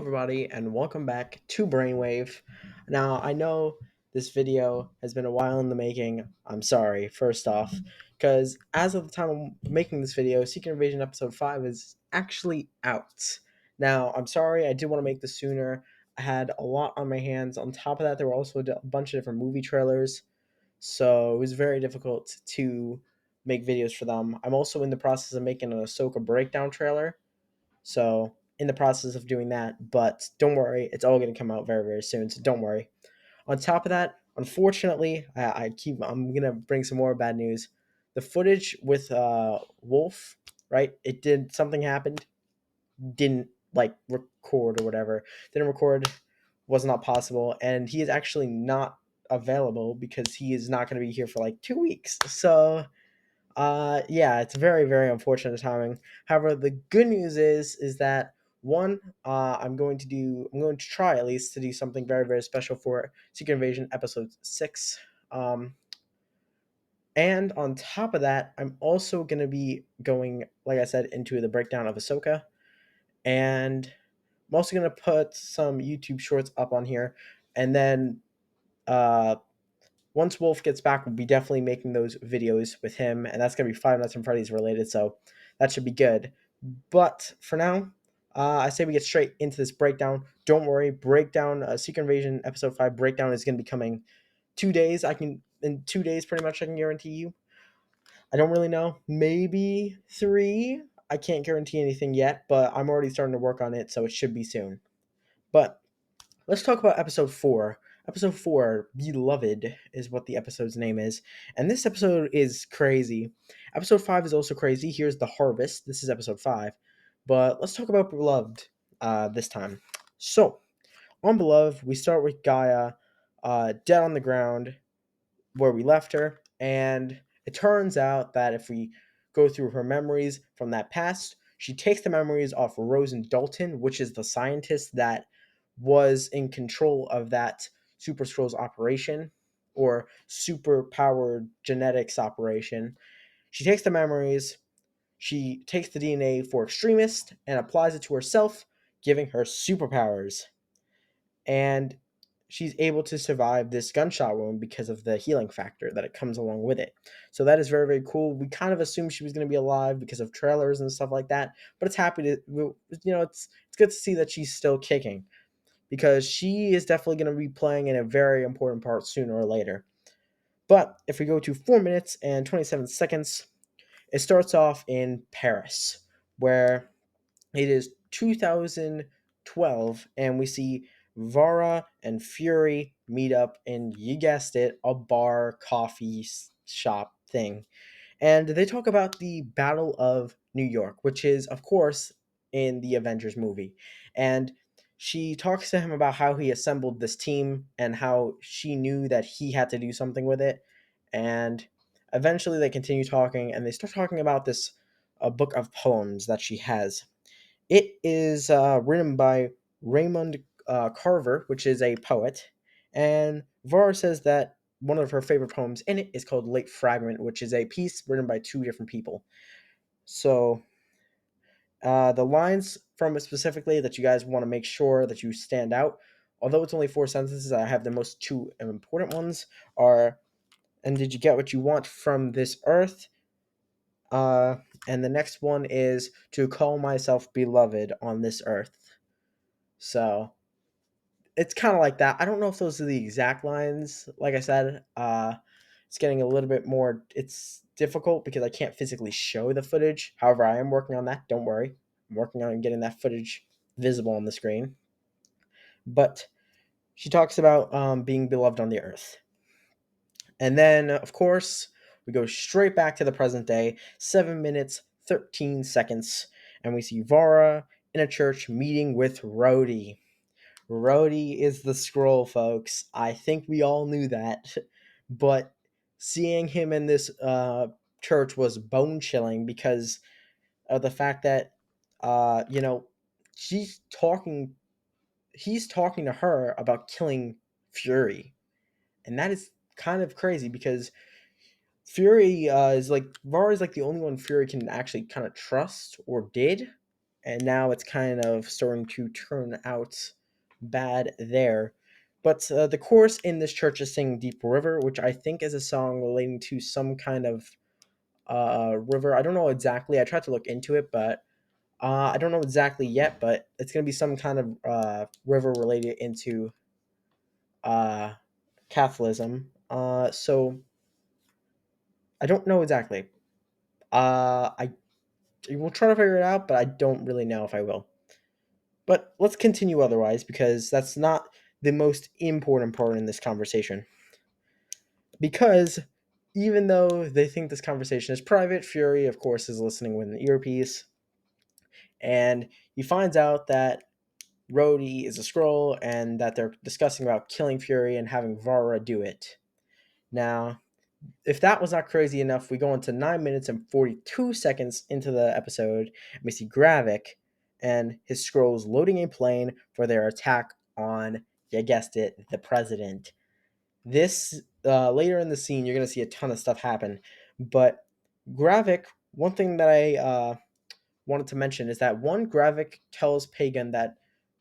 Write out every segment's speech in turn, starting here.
everybody, and welcome back to Brainwave. Now, I know this video has been a while in the making. I'm sorry, first off, because as of the time I'm making this video, Secret Invasion Episode 5 is actually out. Now, I'm sorry, I did want to make this sooner. I had a lot on my hands. On top of that, there were also a bunch of different movie trailers, so it was very difficult to make videos for them. I'm also in the process of making an Ahsoka breakdown trailer, so in the process of doing that, but don't worry, it's all going to come out very, very soon. So don't worry. On top of that, unfortunately, I'm gonna bring some more bad news. The footage with Wolf, right? It did something happened, didn't like record or whatever. Didn't record, was not possible, and he is actually not available because he is not going to be here for like 2 weeks. So yeah, it's very, very unfortunate timing. However, the good news is that one, I'm going to try at least to do something very, very special for Secret Invasion Episode 6. Um, and on top of that, I'm also going to be going, like I said, into the breakdown of Ahsoka. And I'm also going to put some YouTube shorts up on here. And then uh, once Wolf gets back, we'll be definitely making those videos with him, and that's gonna be Five Nights at Freddy's related, so that should be good. But for now, I say we get straight into this breakdown. Don't worry, breakdown, Secret Invasion Episode 5 breakdown is gonna be coming 2 days. In 2 days, pretty much, I can guarantee you. I don't really know, maybe 3. I can't guarantee anything yet, but I'm already starting to work on it, so it should be soon. But let's talk about episode 4. Episode 4, Beloved, is what the episode's name is. And this episode is crazy. Episode 5 is also crazy. Here's The Harvest. This is episode 5. But let's talk about Beloved this time. So, on Beloved, we start with Gaia dead on the ground where we left her. And it turns out that if we go through her memories from that past, she takes the memories off Rosen Dalton, which is the scientist that was in control of that Super Scrolls operation or super powered genetics operation. She takes the memories, she takes the DNA for Extremist and applies it to herself, giving her superpowers. And she's able to survive this gunshot wound because of the healing factor that it comes along with it. So that is very, very cool. We kind of assumed she was going to be alive because of trailers and stuff like that, but it's happy to, it's good to see that she's still kicking, because she is definitely going to be playing in a very important part sooner or later. But if we go to 4 minutes and 27 seconds, it starts off in Paris, where it is 2012, and we see Vara and Fury meet up in, you guessed it, a bar, coffee shop thing. And they talk about the Battle of New York, which is, of course, in the Avengers movie. And she talks to him about how he assembled this team and how she knew that he had to do something with it. And eventually they continue talking, and they start talking about this book of poems that she has. It is written by Raymond Carver, which is a poet, and Vara says that one of her favorite poems in it is called Late Fragment, which is a piece written by two different people. So the lines from it specifically that you guys want to make sure that you stand out, although it's only 4 sentences, I have the most two important ones are, and did you get what you want from this earth? Uh, and the next one is to call myself beloved on this earth. So it's kind of like that. I don't know if those are the exact lines. Like I said, it's getting a little bit more. It's difficult because I can't physically show the footage. However, I am working on that. Don't worry, I'm working on getting that footage visible on the screen. But she talks about being beloved on the earth, and then of course we go straight back to the present day. 7 minutes 13 seconds, and we see Vara in a church meeting with Rhodey. Rhodey is the scroll, folks. I think we all knew that, but seeing him in this church was bone chilling because of the fact that, you know, she's talking. He's talking to her about killing Fury, and that is kind of crazy because Fury is like Var is like the only one Fury can actually kind of trust or did. and now it's kind of starting to turn out bad there. But the chorus in this church is singing Deep River, which I think is a song relating to some kind of river. I don't know exactly. I tried to look into it, but I don't know exactly yet. But it's going to be some kind of river related into uh, Catholicism. So I don't know exactly. I will try to figure it out, but I don't really know if I will. But let's continue otherwise because that's not the most important part in this conversation. Because even though they think this conversation is private, Fury, of course, is listening with an earpiece, and he finds out that Rhodey is a Skrull and that they're discussing about killing Fury and having Vara do it. Now, if that was not crazy enough, we go into 9 minutes and 42 seconds into the episode, and we see Gravik and his Skrulls loading a plane for their attack on, you guessed it, the president. This, later in the scene, you're going to see a ton of stuff happen. But Gravik, one thing that I wanted to mention is that one, Gravik tells Pagan that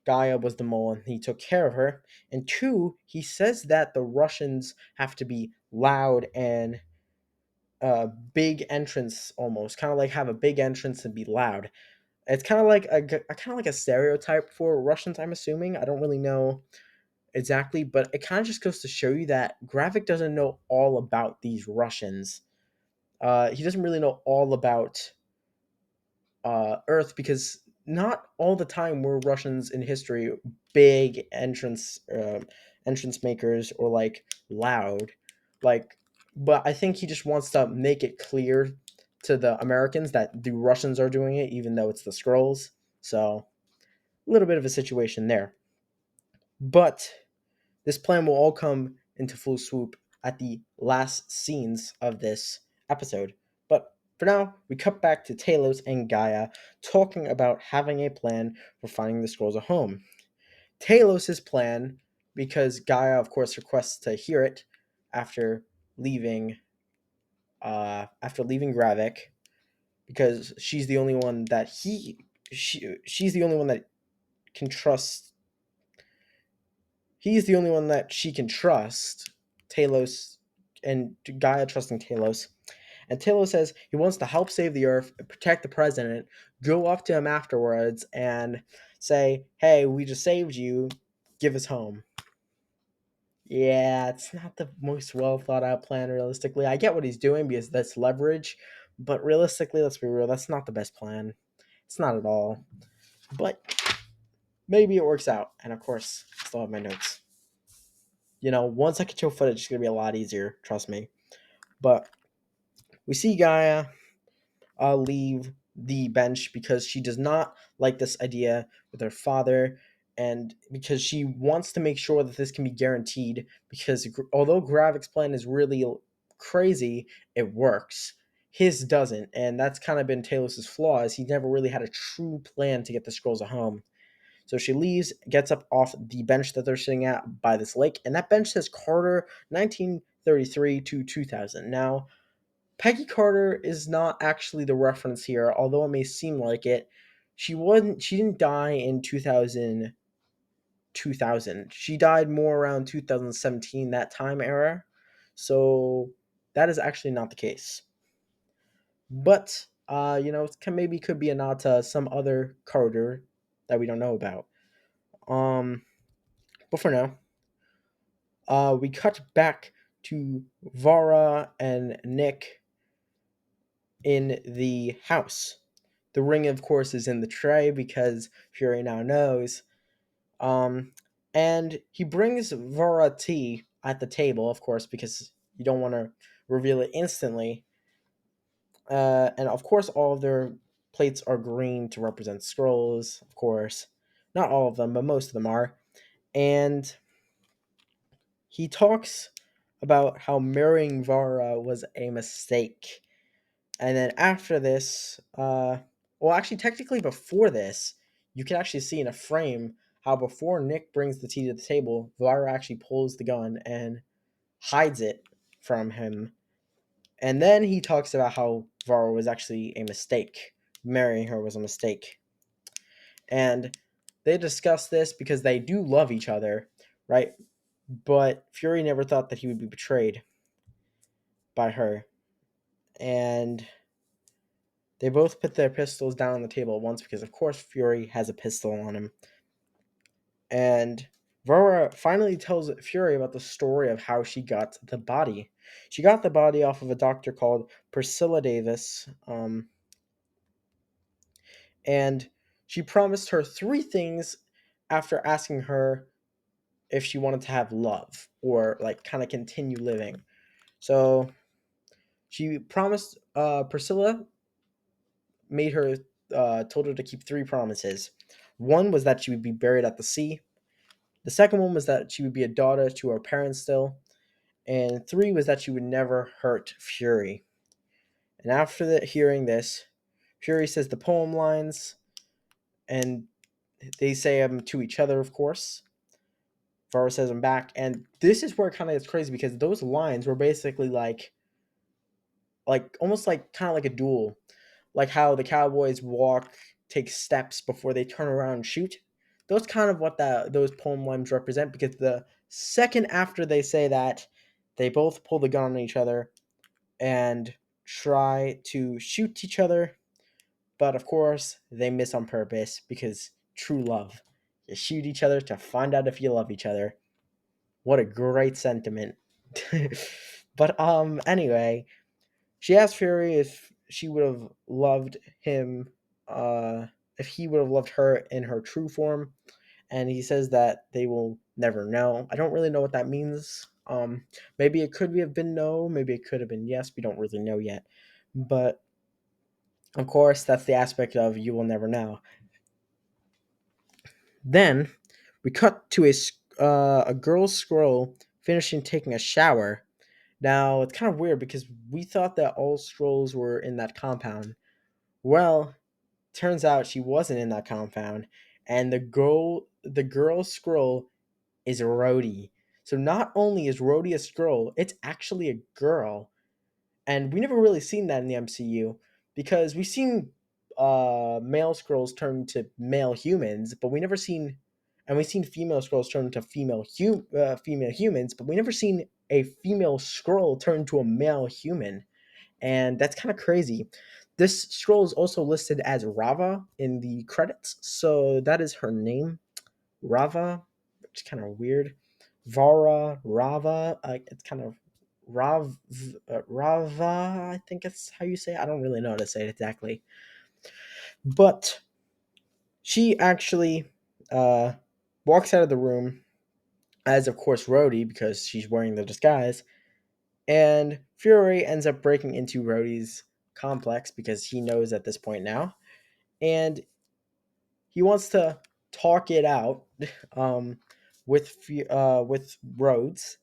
Gaia was the mole and he took care of her. And two, he says that the Russians have to be loud and big entrance almost, kind of like have a big entrance and be loud. It's kind of like a stereotype for Russians, I'm assuming. I don't really know exactly, but it kind of just goes to show you that Gravik doesn't know all about these Russians. He doesn't really know all about Earth because not all the time were Russians in history big entrance makers or like loud, like. But I think he just wants to make it clear to the Americans that the Russians are doing it, even though it's the Skrulls. So a little bit of a situation there. But this plan will all come into full swoop at the last scenes of this episode. But for now, we cut back to Talos and Gaia talking about having a plan for finding the Skrulls a home. Talos' plan, because Gaia, of course, requests to hear it after leaving Gravik, because she's the only one that she's the only one that can trust. He's the only one that she can trust. Talos and Gaia trusting Talos. And Talos says he wants to help save the Earth, protect the president, go up to him afterwards and say, hey, we just saved you, give us home. Yeah, it's not the most well thought out plan, realistically. I get what he's doing because that's leverage, but realistically, let's be real, that's not the best plan. It's not at all. But maybe it works out. And of course, I still have my notes. Once I can show footage, it's going to be a lot easier, trust me. But we see Gaia leave the bench because she does not like this idea with her father, and because she wants to make sure that this can be guaranteed, because although Gravik's plan is really crazy, it works. His doesn't, and that's kind of been Talos's flaw, is he never really had a true plan to get the Skrulls a home. So she leaves, gets up off the bench that they're sitting at by this lake, and that bench says Carter 1933 to 2000. Now, Peggy Carter is not actually the reference here, although it may seem like it. She didn't die in 2000. She died more around 2017, that time era. So that is actually not the case. But maybe could be a nod to some other Carter that we don't know about. Um but for now, we cut back to Vara and Nick in the house. The ring, of course, is in the tray because Fury now knows. And he brings Vara tea at the table, of course, because you don't want to reveal it instantly. And of course, all of their plates are green to represent Skrulls, of course. Not all of them, but most of them are. And he talks about how marrying Vara was a mistake. And then after this, well, actually, technically before this, you can actually see in a frame how before Nick brings the tea to the table, Vara actually pulls the gun and hides it from him. And then he talks about how Vara was actually a mistake. Marrying her was a mistake. And they discuss this because they do love each other, right? But Fury never thought that he would be betrayed by her. And they both put their pistols down on the table at once because, of course, Fury has a pistol on him. And Varra finally tells Fury about the story of how she got the body. She got the body off of a doctor called Priscilla Davis, and she promised her three things after asking her if she wanted to have love or like kind of continue living. So she promised Priscilla made her told her to keep three promises. One was that she would be buried at the sea. The second one was that she would be a daughter to her parents still. And three was that she would never hurt Fury. And after hearing this, Fury says the poem lines, and they say them to each other, of course. Varro says them back, and this is where it kind of gets crazy because those lines were basically like almost like kind of like a duel, like how the Cowboys walk, take steps before they turn around and shoot. Those kind of what those poem lines represent because the second after they say that, they both pull the gun on each other and try to shoot each other, but of course they miss on purpose because true love. You shoot each other to find out if you love each other. What a great sentiment. But anyway, she asked Fury if she would have loved him, if he would have loved her in her true form, and he says that they will never know. I don't really know what that means. Maybe it could have been no, maybe it could have been yes. We don't really know yet, but of course that's the aspect of you will never know. Then we cut to a girl's scroll finishing taking a shower. Now it's kind of weird because we thought that all scrolls were in that compound. Well, turns out she wasn't in that compound, and the girl scroll is Rhodey. So not only is Rhodey a scroll, it's actually a girl, and we never really seen that in the MCU because we've seen male scrolls turn to male humans, but we never seen, and we've seen female scrolls turn to female humans, but we never seen a female scroll turn to a male human, and that's kind of crazy. This scroll is also listed as Rava in the credits, so that is her name, Rava, which is kind of weird. Vara, Rava, it's kind of Rava, I think it's how you say it. I don't really know how to say it exactly. But she actually uh, walks out of the room as, of course, Rhodey, because she's wearing the disguise. And Fury ends up breaking into Rhodey's complex because he knows at this point now. And he wants to talk it out um, with Rhodes,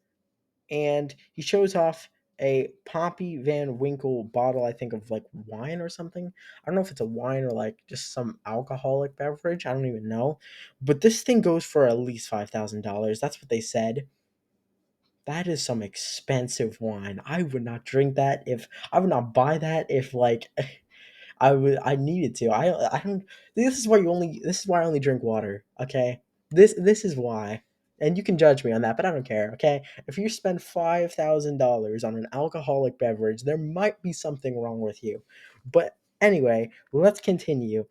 and he shows off a Poppy Van Winkle bottle, I think of like wine or something. I don't know if it's a wine or like just some alcoholic beverage. I don't even know. But this thing goes for at least $5,000. That's what they said. That is some expensive wine. I would not drink that if I would not buy that if like I needed to. I don't. This is why I only drink water. Okay, this is why, and you can judge me on that, but I don't care. Okay, if you spend $5,000 on an alcoholic beverage, there might be something wrong with you. But anyway, let's continue.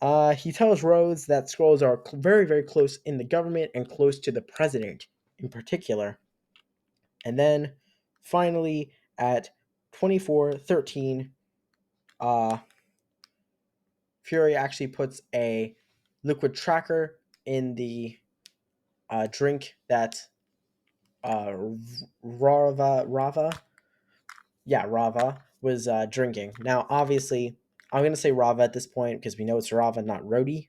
He tells Rhodes that scrolls are very very close in the government and close to the president in particular, and then finally at 24:13. Uh, Fury actually puts a liquid tracker in the drink that uh, Rava, yeah, Rava was drinking. Now, obviously, I'm gonna say Rava at this point because we know it's Rava, not Rhodey.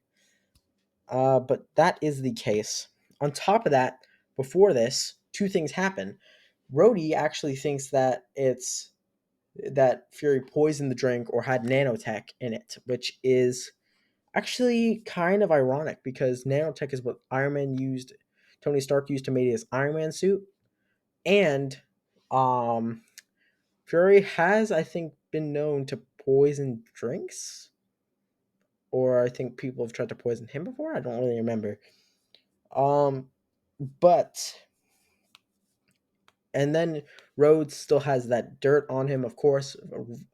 But that is the case. On top of that, before this, two things happen. Rhodey actually thinks that it's that Fury poisoned the drink or had nanotech in it, which is actually kind of ironic because nanotech is what Iron Man used, Tony Stark used to make his Iron Man suit, and um, Fury has, I think, been known to poison drinks. or I think people have tried to poison him before. I don't really remember. Um, but and then Rhodes still has that dirt on him, of course.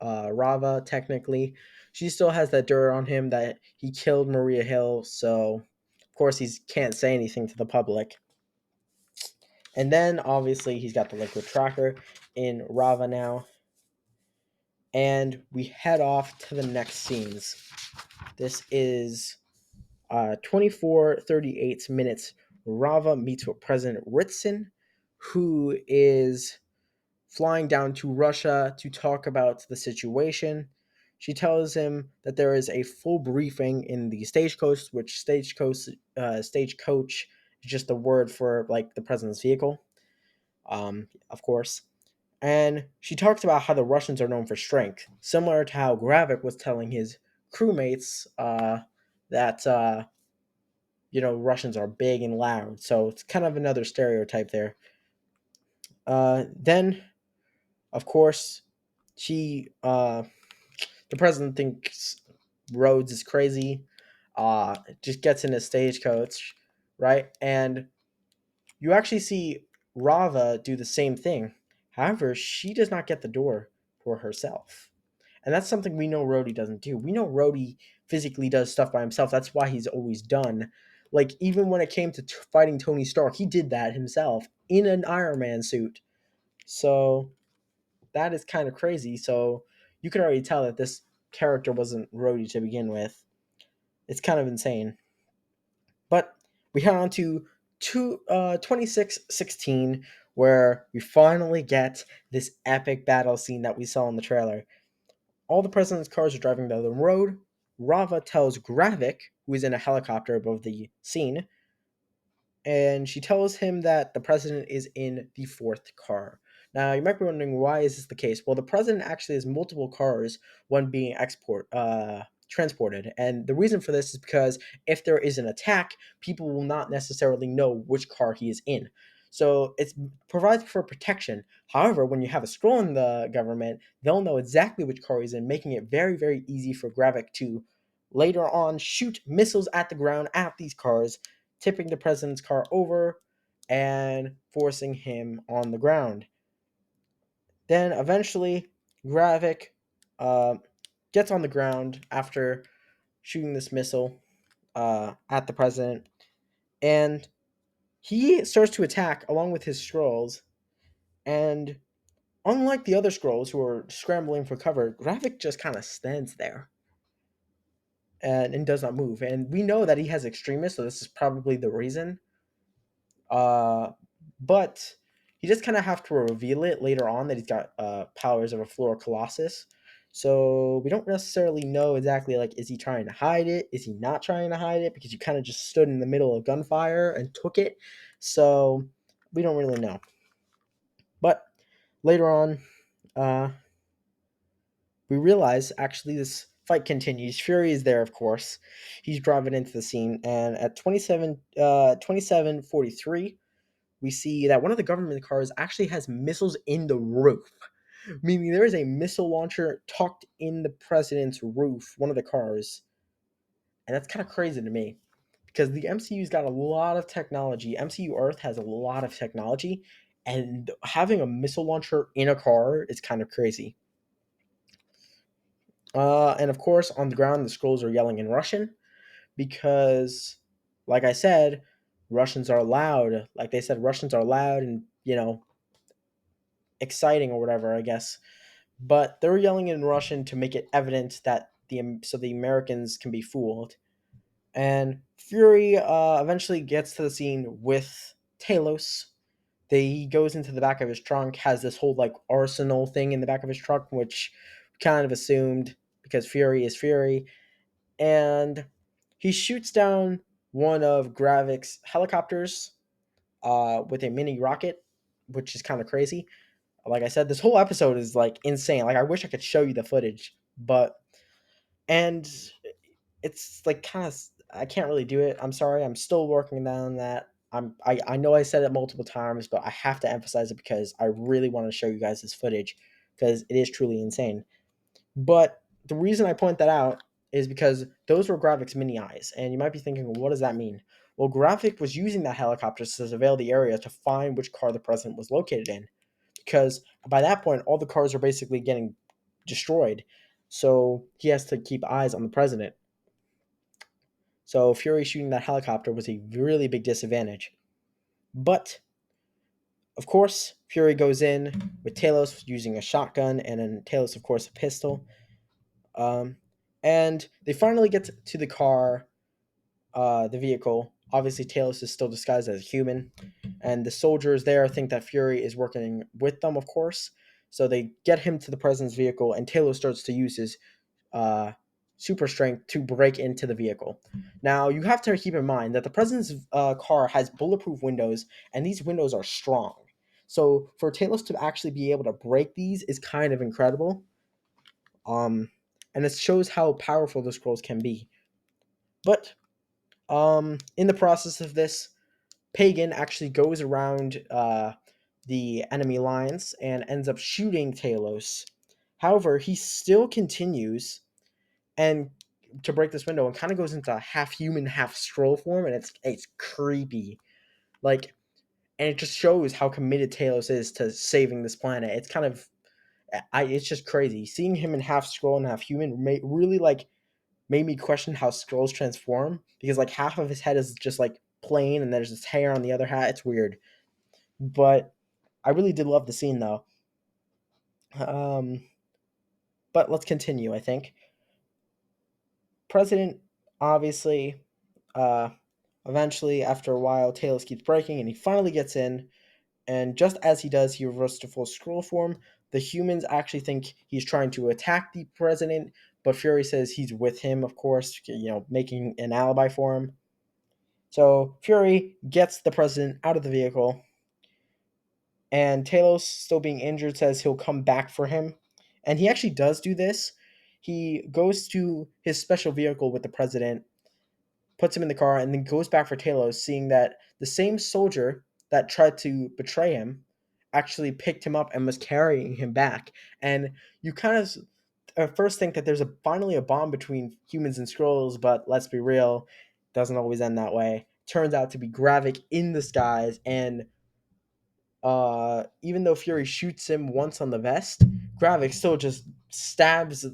Rava, technically, she still has that dirt on him that he killed Maria Hill. So, of course, he can't say anything to the public. And then, obviously, he's got the liquid tracker in Rava now. And we head off to the next scenes. This is 24:38 minutes. Rava meets with President Ritson, who is flying down to Russia to talk about the situation. She tells him that there is a full briefing in the stagecoach, which stagecoach is just a word for like the president's vehicle, of course. And she talks about how the Russians are known for strength, similar to how Gravik was telling his crewmates that Russians are big and loud. So it's kind of another stereotype there. Then, of course, she the president thinks Rhodes is crazy. Just gets in a stagecoach, right? And you actually see Rava do the same thing. However, she does not get the door for herself. And that's something we know Rhodey doesn't do. We know Rhodey physically does stuff by himself. That's why he's always done. Like, even when it came to fighting Tony Stark, he did that himself in an Iron Man suit. So, that is kind of crazy. So, you can already tell that this character wasn't Rhodey to begin with. It's kind of insane. But we head on to 26:16, where we finally get this epic battle scene that we saw in the trailer. All the president's cars are driving down the road. Rava tells Gravik, who is in a helicopter above the scene, and she tells him that the president is in the fourth car. Now, you might be wondering, why is this the case? Well, the president actually has multiple cars, one being transported, and the reason for this is because if there is an attack, people will not necessarily know which car he is in. So it provides for protection. However, when you have a scroll in the government, they'll know exactly which car he's in, making it very, very easy for Gravik to later on shoot missiles at the ground at these cars, tipping the president's car over and forcing him on the ground. Then eventually, Gravik uh, gets on the ground after shooting this missile at the president, and he starts to attack along with his scrolls. And unlike the other scrolls who are scrambling for cover, Gravik just kind of stands there and does not move. And we know that he has extremists, so this is probably the reason. Uh, but he just kind of have to reveal it later on that he's got powers of a floor colossus. So we don't necessarily know exactly, like, is he trying to hide it? Is he not trying to hide it? Because you kind of just stood in the middle of gunfire and took it. So we don't really know. But later on, uh, we realize actually this fight continues. Fury is there, of course. He's driving into the scene, and at 27:43, we see that one of the government cars actually has missiles in the roof, meaning there is a missile launcher tucked in the president's roof, one of the cars. And that's kind of crazy to me because the MCU's got a lot of technology. MCU Earth has a lot of technology, and having a missile launcher in a car is kind of crazy. And of course, on the ground, the scrolls are yelling in Russian because, like I said, Russians are loud. Like they said, Russians are loud and, exciting or whatever, I guess. But they're yelling in Russian to make it evident that the Americans can be fooled. And Fury eventually gets to the scene with Talos. He goes into the back of his trunk, has this whole like arsenal thing in the back of his trunk, which kind of assumed because Fury is Fury, and he shoots down one of Gravik's helicopters with a mini rocket, which is kind of crazy. Like I said, this whole episode is like insane. Like I wish I could show you the footage, but and it's like kind of I can't really do it. I'm sorry. I'm still working on that. I know I said it multiple times, but I have to emphasize it because I really want to show you guys this footage because it is truly insane. But the reason I point that out is because those were Gravik's mini eyes. And you might be thinking, well, what does that mean? Well, Gravik was using that helicopter to surveil the area to find which car the president was located in. Because by that point, all the cars are basically getting destroyed. So he has to keep eyes on the president. So Fury shooting that helicopter was a really big disadvantage. But of course, Fury goes in with Talos using a shotgun, and then Talos, of course, a pistol. Um, and they finally get to the car, the vehicle. Obviously, Talos is still disguised as a human, and the soldiers there think that Fury is working with them, of course. So they get him to the president's vehicle, and Talos starts to use his uh, super strength to break into the vehicle. Now, you have to keep in mind that the president's car has bulletproof windows, and these windows are strong. So for Talos to actually be able to break these is kind of incredible. Um, and it shows how powerful the scrolls can be. But in the process of this, Pagan actually goes around the enemy lines and ends up shooting Talos. However, he still continues and to break this window and kind of goes into half human, half scroll form, and it's creepy. Like, and it just shows how committed Talos is to saving this planet. It's kind of, it's just crazy seeing him in half scroll and half human. Really like made me question how scrolls transform because like half of his head is just like plain and there's this hair on the other hat. It's weird, but I really did love the scene though. Um, but let's continue. I think President obviously, uh, eventually after a while, Talos keeps breaking and he finally gets in. And just as he does, he reverts to full scroll form. The humans actually think he's trying to attack the president, but Fury says he's with him, of course, making an alibi for him. So Fury gets the president out of the vehicle, and Talos, still being injured, says he'll come back for him. And he actually does do this. He goes to his special vehicle with the president, puts him in the car, and then goes back for Talos, seeing that the same soldier that tried to betray him actually picked him up and was carrying him back. And you kind of at first think that there's finally a bond between humans and scrolls, but let's be real, it doesn't always end that way. Turns out to be Gravik in disguise, and even though Fury shoots him once on the vest, Gravik still just stabs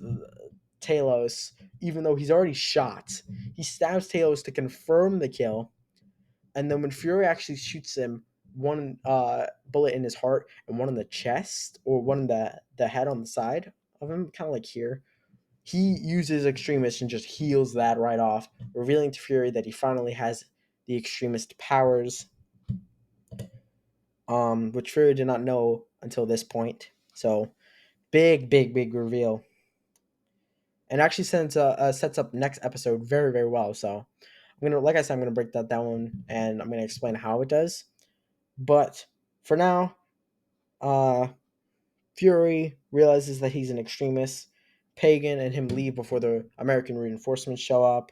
Talos, even though he's already shot. He stabs Talos to confirm the kill, and then when Fury actually shoots him, one bullet in his heart and one in the chest, or one in the head on the side of him, kind of like here, he uses Extremist and just heals that right off, revealing to Fury that he finally has the Extremist powers, which Fury did not know until this point. So big, big, big reveal, and actually sets up next episode very, very well. So I'm gonna, like I said, I'm gonna break that down and I'm gonna explain how it does. But for now, uh, Fury realizes that he's an extremist. Pagan and him leave before the American reinforcements show up.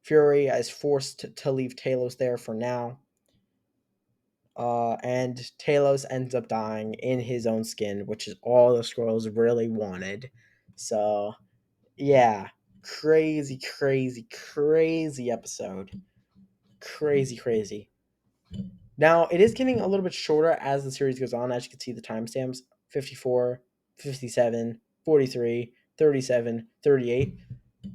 Fury is forced to leave Talos there for now. And Talos ends up dying in his own skin, which is all the Skrulls really wanted. So, yeah, crazy, crazy, crazy episode. Crazy, crazy. Now, it is getting a little bit shorter as the series goes on. As you can see, the timestamps 54, 57, 43, 37, 38.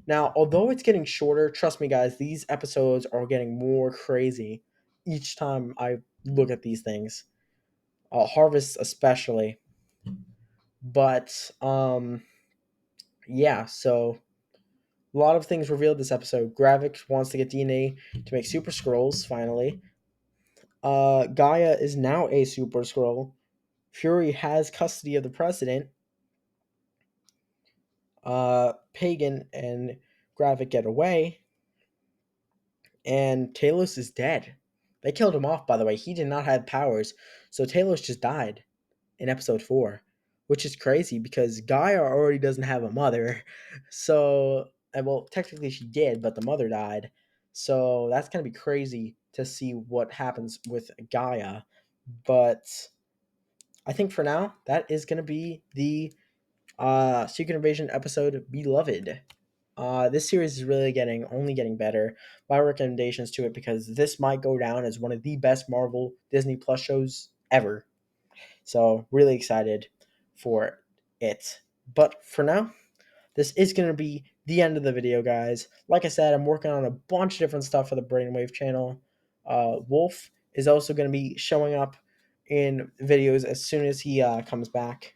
Now, although it's getting shorter, trust me, guys, these episodes are getting more crazy each time I look at these things. Harvest, especially. But, yeah, so a lot of things revealed this episode. Gravik wants to get DNA to make Super Scrolls, finally. Gaia is now a Super Scroll. Fury has custody of the president. Pagan and Gravik get away, and Talos is dead. They killed him off, by the way. He did not have powers, so Talos just died in episode 4, which is crazy because Gaia already doesn't have a mother. So, and well, technically she did, but the mother died. So that's gonna be crazy to see what happens with Gaia. But I think for now, that is gonna be the Secret Invasion episode Beloved. This series is really only getting better. My recommendations to it, because this might go down as one of the best Marvel Disney Plus shows ever. So really excited for it. But for now, this is going to be the end of the video, guys. Like I said, I'm working on a bunch of different stuff for the Brainwave channel. Wolf is also going to be showing up in videos as soon as he comes back.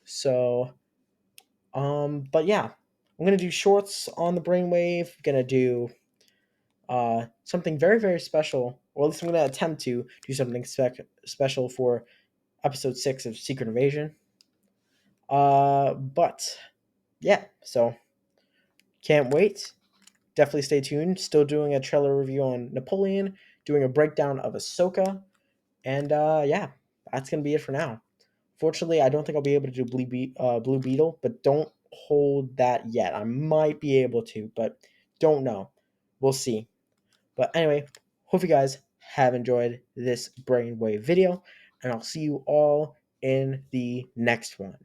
So, but yeah, I'm going to do shorts on the Brainwave. Going to do something very, very special, or at least I'm going to attempt to do something special for episode 6 of Secret Invasion. But yeah, so can't wait. Definitely stay tuned. Still doing a trailer review on Napoleon, doing a breakdown of Ahsoka, and yeah, that's gonna be it for now. Fortunately, I don't think I'll be able to do Blue Beetle, but don't hold that yet. I might be able to, but don't know. We'll see. But anyway, hope you guys have enjoyed this Brainwave video, and I'll see you all in the next one.